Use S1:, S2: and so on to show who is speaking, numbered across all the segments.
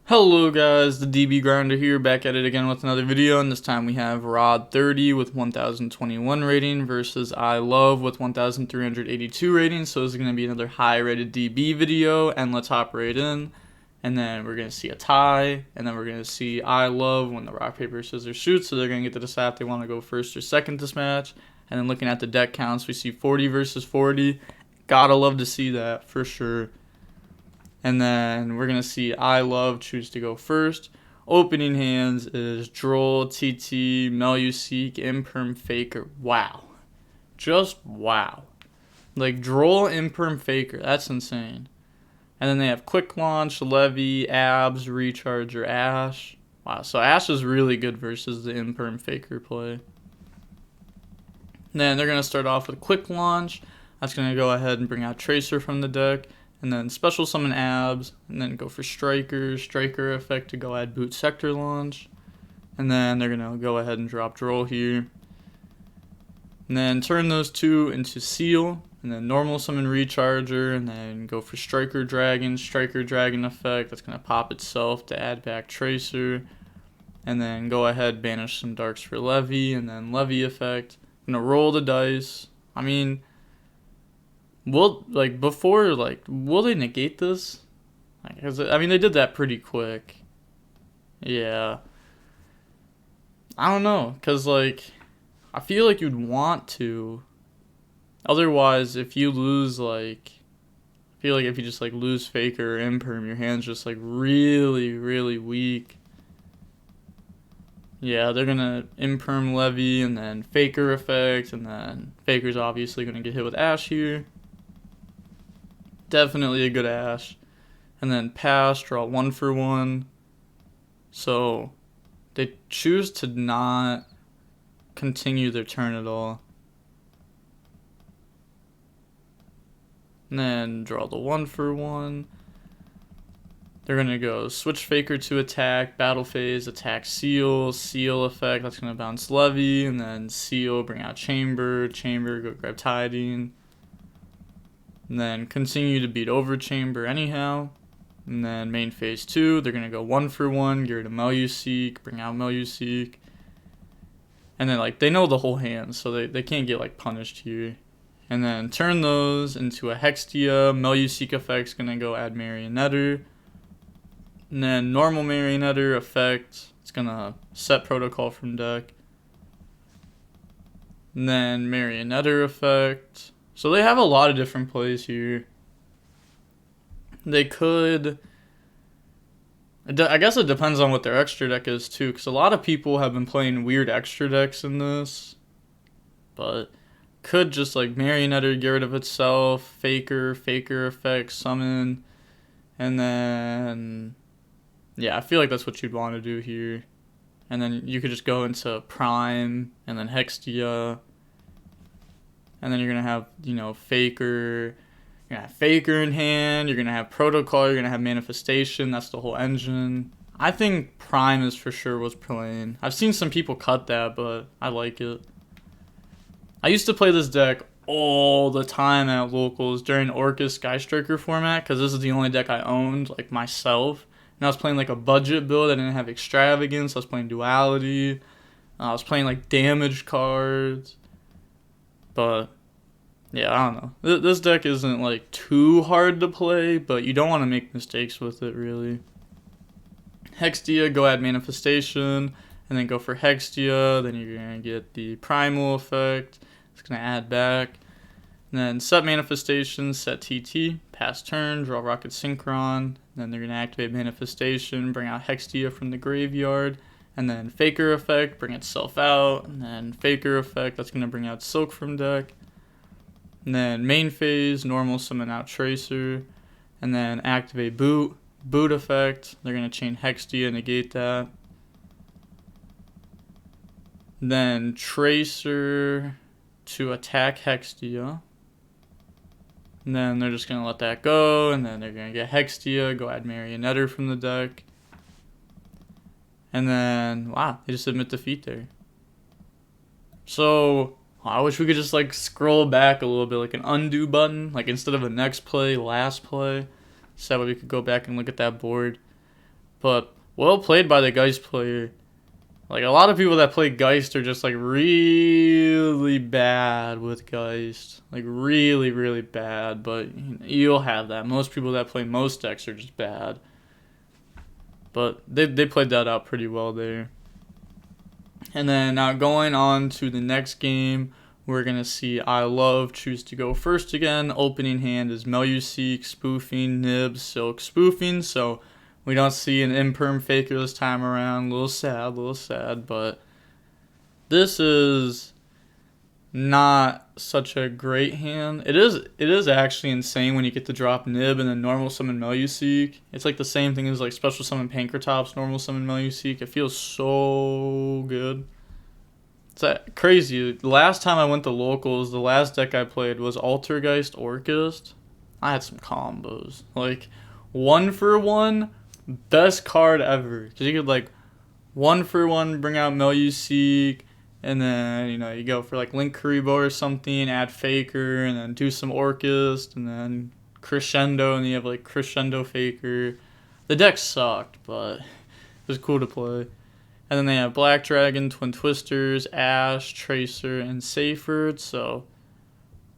S1: Hello guys, the DB Grinder here, back at it again with another video, and this time we have Rod 30 with 1021 rating versus I Love with 1382 rating. So this is going to be another high rated DB video, and let's hop right in. And then we're going to see a tie, and then we're going to see I Love when the rock, paper, scissors shoot, so they're going to get to decide if they want to go first or second this match. And then looking at the deck counts, we see 40 versus 40. Gotta love to see that for sure. And then we're going to see I Love choose to go first. Opening hands is Droll, TT, Meluseek, Imperm, Faker. Wow. Just wow. Like Droll, Imperm, Faker. That's insane. And then they have Quick Launch, Levy, Abs, Recharger, Ash. Wow, so Ash is really good versus the Imperm, Faker play. Then they're going to start off with Quick Launch. That's going to go ahead and bring out Tracer from the deck. And then special summon Abs, and then go for Striker effect to go add Boot Sector Launch. And then they're going to go ahead and drop Droll here. And then turn those two into Seal, and then normal summon Recharger, and then go for Striker Dragon effect. That's going to pop itself to add back Tracer. And then go ahead, banish some Darks for Levy, and then Levy effect. I'm going to roll the dice. I mean, will they negate this? I mean, they did that pretty quick. Yeah. I don't know, because, I feel like you'd want to. Otherwise, if you lose, I feel like if you just, lose Faker or Imperm, your hand's just, really, really weak. Yeah, they're going to Imperm Levy, and then Faker effect, and then Faker's obviously going to get hit with Ash here. Definitely a good Ash. And then pass, draw 1 for 1. So they choose to not continue their turn at all. And then draw the 1 for 1. They're going to go switch Faker to attack, battle phase, attack Seal effect. That's going to bounce Levy, and then Seal, bring out Chamber, go grab Tiding. And then continue to beat over Chamber anyhow. And then main phase 2, they're going to go 1 for 1, get rid of Meluseek, bring out Meluseek. And then, they know the whole hand, so they can't get, punished here. And then turn those into a Hextia. Meluseek effect's going to go add Marionetter. And then normal Marionetter effect, it's going to set Protocol from deck. And then Marionetter effect. So they have a lot of different plays here. They could, I guess it depends on what their extra deck is too, because a lot of people have been playing weird extra decks in this. But could just Marionetter get rid of itself, Faker effect, summon, and then, yeah, I feel like that's what you'd want to do here. And then you could just go into Prime, and then Hextia. And then you're going to have, Faker. You're going to have Faker in hand. You're going to have Protocol. You're going to have Manifestation. That's the whole engine. I think Prime is for sure what's playing. I've seen some people cut that, but I like it. I used to play this deck all the time at locals during Orcus Sky Striker format, because this is the only deck I owned, myself. And I was playing, a budget build. I didn't have Extravagance. I was playing Duality. I was playing, damage cards. But, yeah, I don't know. This deck isn't, too hard to play, but you don't want to make mistakes with it, really. Hextia, go add Manifestation, and then go for Hextia. Then you're going to get the Primal effect. It's going to add back. And then set Manifestation, set TT, pass turn, draw Rocket Synchron. Then they're going to activate Manifestation, bring out Hextia from the graveyard. And then Faker effect, bring itself out. And then Faker effect, that's going to bring out Silk from deck. And then main phase, normal summon out Tracer. And then activate Boot effect. They're going to chain Hextia, negate that. Then Tracer to attack Hextia. And then they're just going to let that go. And then they're going to get Hextia, go add Marionetter from the deck. And then, wow, they just admit defeat there. So, I wish we could just, scroll back a little bit, an undo button. Instead of a next play, last play. So that way we could go back and look at that board. But well played by the Geist player. Like, a lot of people that play Geist are just, like, really bad with Geist. Like, really, really bad. But you'll have that. Most people that play most decks are just bad. But they played that out pretty well there. And then now going on to the next game, we're going to see I Love choose to go first again. Opening hand is Meluseek, spoofing, Nib, Silk, spoofing. So we don't see an Imperm Faker this time around. A little sad, but this is not such a great hand. It is actually insane when you get to drop Nib and then normal summon Meluseek. It's like the same thing as like special summon Pankratops, normal summon Meluseek. It feels so good. It's crazy. Last time I went to locals, the last deck I played was Altergeist Orchist. I had some combos. Like 1-for-1, best card ever. Because you could like 1-for-1 bring out Meluseek, and then you go for like Link Karibo or something, add Faker, and then do some Orchist, and then Crescendo, and you have like Crescendo Faker. The deck sucked, but it was cool to play. And then they have Black Dragon, Twin Twisters, Ash, Tracer, and Seyfried. So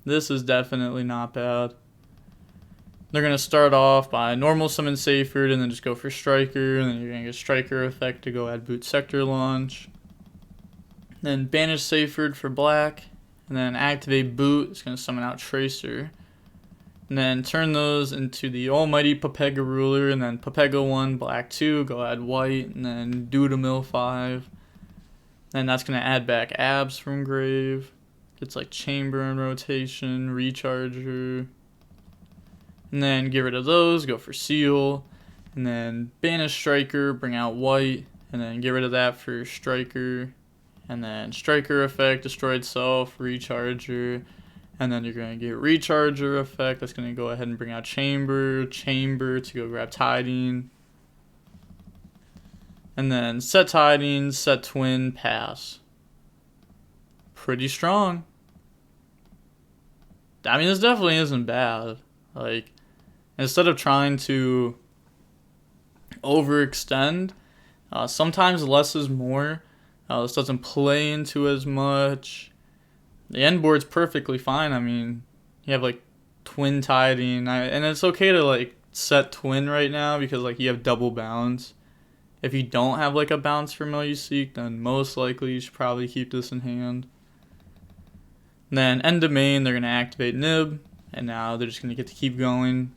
S1: this is definitely not bad. They're going to start off by normal summon Seyfried and then just go for Striker. And then you're going to get Striker effect to go add Boot Sector Launch. Then banish Seyfried for black. And then activate Boot. It's going to summon out Tracer. And then turn those into the almighty Papega Ruler, and then Papega 1, black 2, go add white, and then Dudamil 5. And that's going to add back Abs from grave. It's like Chamber in rotation, Recharger. And then get rid of those, go for Seal. And then banish Striker, bring out white, and then get rid of that for Striker. And then Striker effect, destroy itself, Recharger. And then you're going to get Recharger effect. That's going to go ahead and bring out Chamber to go grab Tiding. And then set Tiding, set Twin, pass. Pretty strong. I mean, this definitely isn't bad. Like, instead of trying to overextend, sometimes less is more. This doesn't play into as much. The end board's perfectly fine. I mean, you have like Twin Tiding, and it's okay to like set Twin right now because like you have double bounce. If you don't have like a bounce for Meluseek, then most likely you should probably keep this in hand. And then end of main, they're gonna activate Nib, and now they're just gonna get to keep going.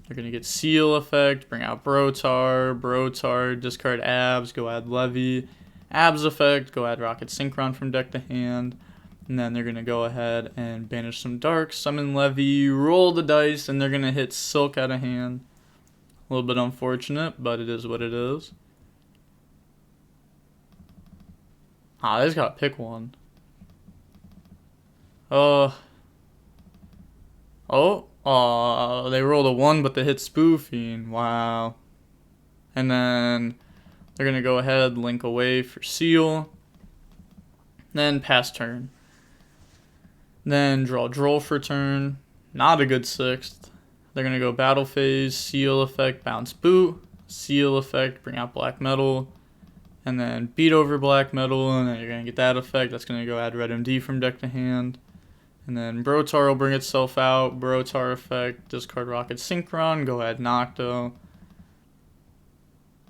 S1: They're gonna get Seal effect, bring out Brotar, discard Abs, go add Levy, Abs effect, go add Rocket Synchron from deck to hand. And then they're going to go ahead and banish some darks, summon Levy, roll the dice, and they're going to hit Silk out of hand. A little bit unfortunate, but it is what it is. They just got to pick one. They rolled a 1, but they hit Spoofing. Wow. And then they're going to go ahead, link away for Seal. Then pass turn. Then draw Droll for turn. Not a good 6th. They're going to go Battle Phase, Seal effect, bounce Boot. Seal effect, bring out Black Metal. And then beat over Black Metal, and then you're going to get that effect. That's going to go add Red MD from deck to hand. And then Brotar will bring itself out. Brotar effect, discard Rocket Synchron, go add Nocto.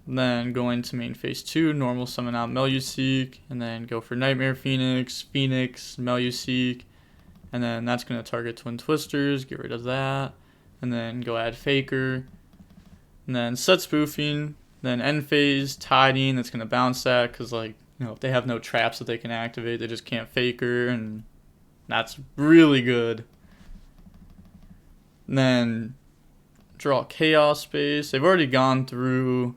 S1: Then go into main phase 2, normal summon out Meluseek. And then go for Nightmare Phoenix, Meluseek. And then that's going to target Twin Twisters, get rid of that. And then go add Faker. And then set Spoofing. Then end phase, Tiding, that's going to bounce that. Because, like, if they have no traps that they can activate, they just can't Faker. And that's really good. And then draw Chaos Space. They've already gone through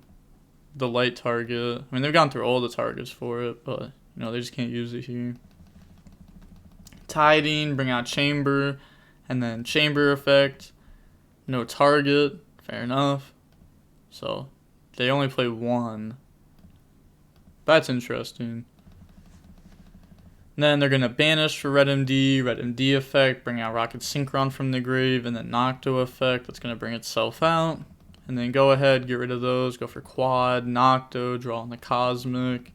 S1: the light target. I mean, they've gone through all the targets for it. But, they just can't use it here. Tiding, bring out Chamber, and then Chamber effect, no target, fair enough. So they only play 1. That's interesting. And then they're going to banish for Red MD effect, bring out Rocket Synchron from the grave, and then Nocto effect, that's going to bring itself out. And then go ahead, get rid of those, go for quad, Nocto, draw on the Cosmic.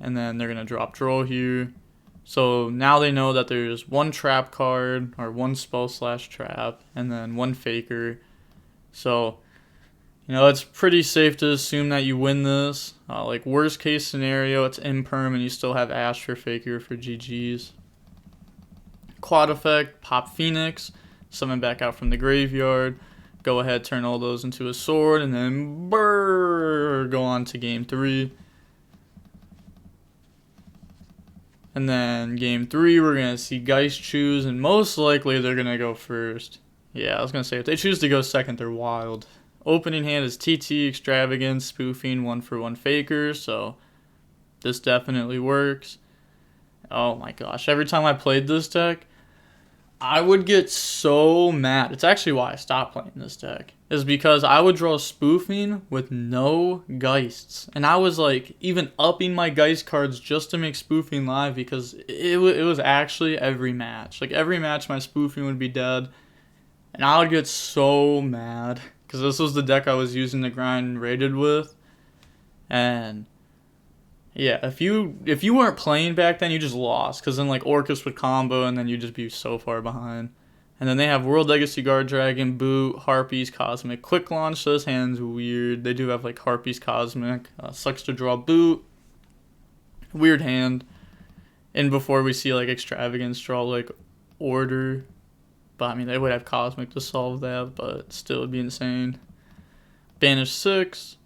S1: And then they're going to drop draw here. So now they know that there's one trap card, or one spell / trap, and then one faker. So, it's pretty safe to assume that you win this. Like, worst case scenario, it's imperm and you still have Ash for faker for GG's. Quad effect, pop Phoenix, summon back out from the graveyard. Go ahead, turn all those into a sword, and then go on to game 3. And then game 3, we're going to see Geist choose, and most likely they're going to go first. Yeah, I was going to say, if they choose to go second, they're wild. Opening hand is TT, Extravagance, Spoofing, 1-for-1 Faker, so this definitely works. Oh my gosh, every time I played this deck, I would get so mad. It's actually why I stopped playing this deck. Is because I would draw Spoofing with no Geists. And I was like even upping my Geist cards just to make Spoofing live because it was actually every match. Like every match my Spoofing would be dead. And I would get so mad. Because this was the deck I was using to grind rated with. And yeah, if you weren't playing back then, you just lost. Because then like Orcus would combo and then you'd just be so far behind. And then they have World Legacy Guard Dragon, Boot, Harpies, Cosmic, Quick Launch. So this hand's weird. They do have like Harpies, Cosmic. Sucks to draw Boot. Weird hand. And before we see like Extravagance, draw like Order. But I mean, they would have Cosmic to solve that, but still it'd be insane. Banish 6.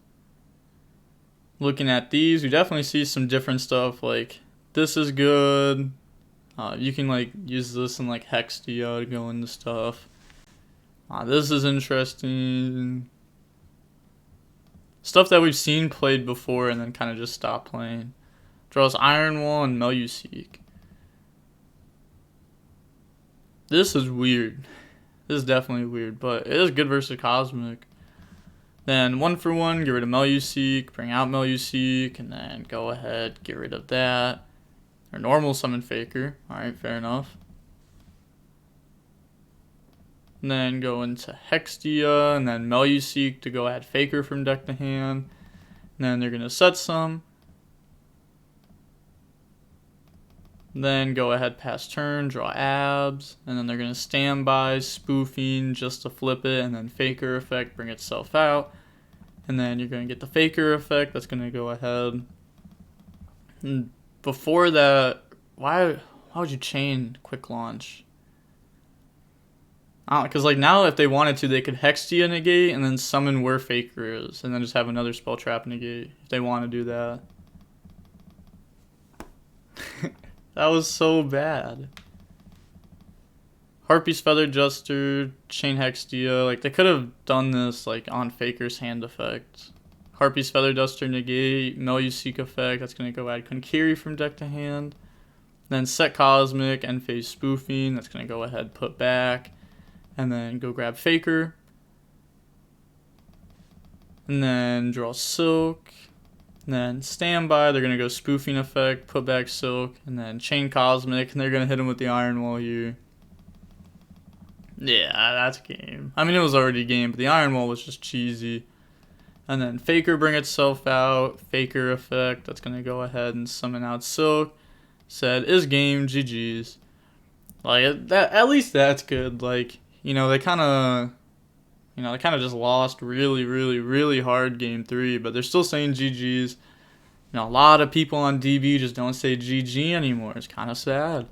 S1: Looking at these, we definitely see some different stuff. Like, this is good. You can, like, use this in, like, Hextia to go into stuff. This is interesting. Stuff that we've seen played before and then kind of just stopped playing. Draws Iron Wall and Meluseek. This is weird. This is definitely weird, but it is good versus Cosmic. Then 1-for-1, get rid of Meluseek, bring out Meluseek, and then go ahead, get rid of that. Or normal summon Faker. Alright, fair enough. And then go into Hextia, and then Meluseek to go add Faker from deck to hand. And then they're going to set some. Then go ahead, pass turn, draw Abs, and then they're going to stand by, Spoofing just to flip it, and then Faker effect, bring itself out. And then you're going to get the Faker effect, that's going to go ahead. And before that, why would you chain Quick Launch? Because like now if they wanted to, they could Hextia negate and then summon where Faker is, and then just have another spell trap negate if they want to do that. That was so bad. Harpy's Feather Duster, Chain Hextia, like they could have done this like on Faker's hand effect. Harpy's Feather Duster negate, Meluseek effect, that's gonna go add Konkiri from deck to hand. Then set Cosmic, end phase Spoofing, that's gonna go ahead, put back. And then go grab Faker. And then draw Silk. And then standby, they're going to go Spoofing effect, put back Silk, and then chain Cosmic, and they're going to hit him with the Iron Wall here. Yeah, that's game. I mean, it was already game, but the Iron Wall was just cheesy. And then Faker bring itself out, Faker effect, that's going to go ahead and summon out Silk. Said, is game, GG's. Like, that, at least that's good. Like, they kind of... they kind of just lost really hard game 3, but they're still saying GG's. A lot of people on DB just don't say GG anymore. It's kind of sad.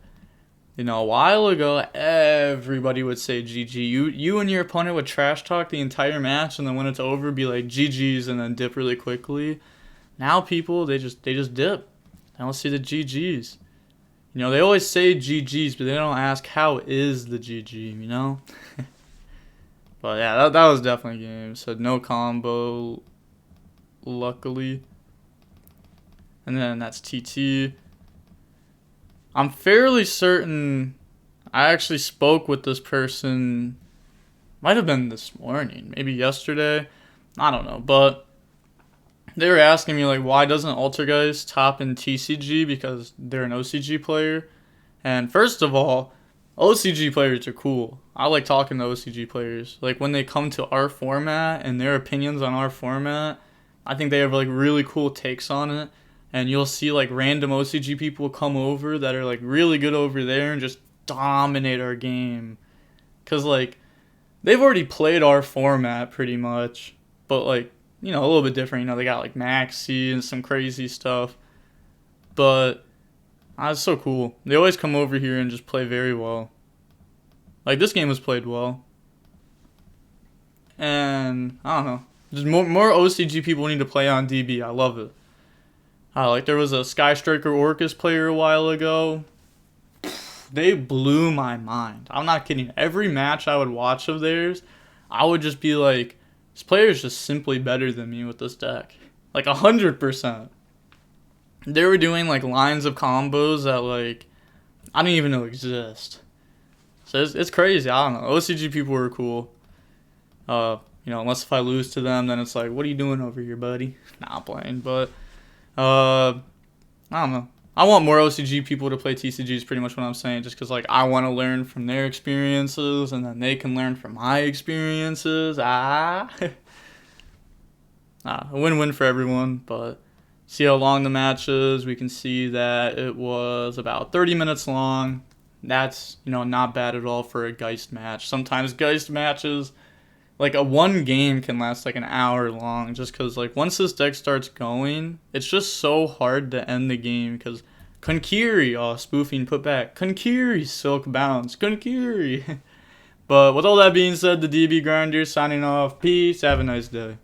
S1: A while ago, everybody would say GG. You and your opponent would trash talk the entire match, and then when it's over, be like GG's, and then dip really quickly. Now people, they just dip. They don't see the GG's. They always say GG's, but they don't ask how is the GG, But yeah, that was definitely a game. Said no combo, luckily. And then that's TT. I'm fairly certain I actually spoke with this person. Might have been this morning, maybe yesterday. I don't know. But they were asking me, like, why doesn't Altergeist top in TCG? Because they're an OCG player. And first of all, OCG players are cool. I like talking to OCG players. Like when they come to our format and their opinions on our format, I think they have like really cool takes on it. And you'll see like random OCG people come over that are like really good over there and just dominate our game. Cause like they've already played our format pretty much, but like, you know, a little bit different. You know, they got like Maxi and some crazy stuff. But it's so cool. They always come over here and just play very well. Like this game was played well. And I don't know. Just more OCG people need to play on DB. I love it. Like there was a Sky Striker Orcus player a while ago. They blew my mind. I'm not kidding. Every match I would watch of theirs, I would just be like, this player is just simply better than me with this deck. Like 100%. They were doing like lines of combos that like I didn't even know exist. So it's crazy. I don't know. OCG people were cool. You know, unless if I lose to them, then it's like, what are you doing over here, buddy? Nah, I'm playing. But I don't know. I want more OCG people to play TCG is pretty much what I'm saying. Just because like I want to learn from their experiences, and then they can learn from my experiences. A win-win for everyone. But see how long the match is. We can see that it was about 30 minutes long. That's, you know, not bad at all for a Geist match. Sometimes Geist matches, like a one game can last like an hour long, just because like once this deck starts going, it's just so hard to end the game. Because Konkiri, spoofing put back. Konkiri, Silk Bounce. Konkiri. But with all that being said, the DB Grinder signing off. Peace. Have a nice day.